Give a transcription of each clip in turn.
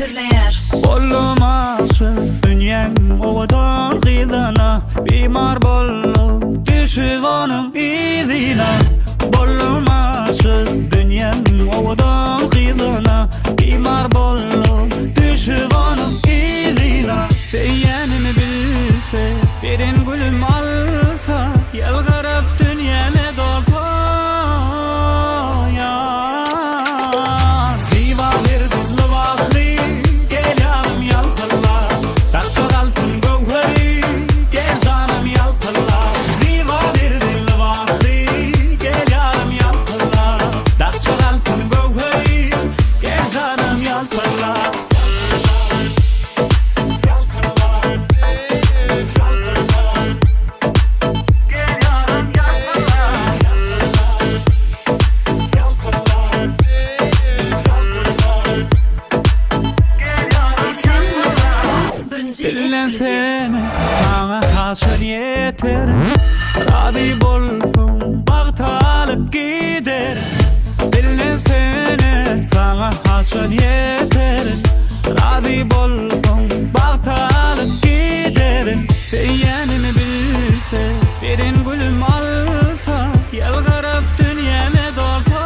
dirleyer. Bolmaşık dünyen ovadan gıydana, bimar bolup düşüp onun izine. Bolmaşık dünyen ovadan gıydana, bimar bolup düşüp onun izine. Seyyenimi bilse, birin gülüm alsa, yalgarıp dünyeme dozla. Bilen seni sana haşır yeter, radi bolsun bağtalıp gider. Bilen seni sana haşır yeter, radi bolsun bağtalıp gider. Seyyenimi bilse, birin gülüm alsa, yalgarıp dünyeme dozla.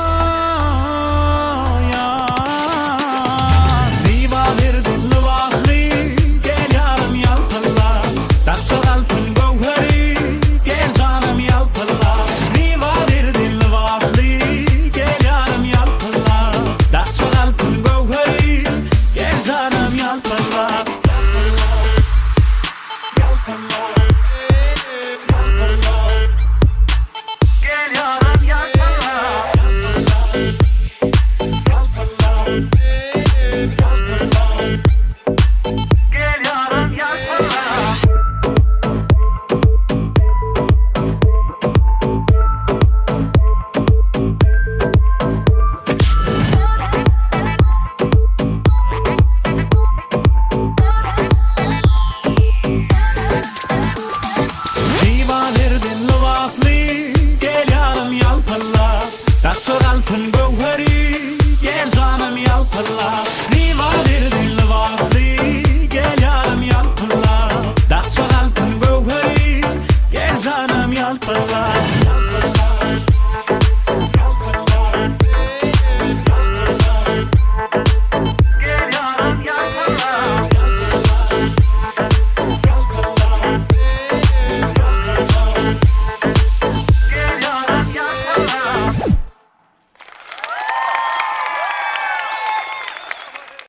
Yalpala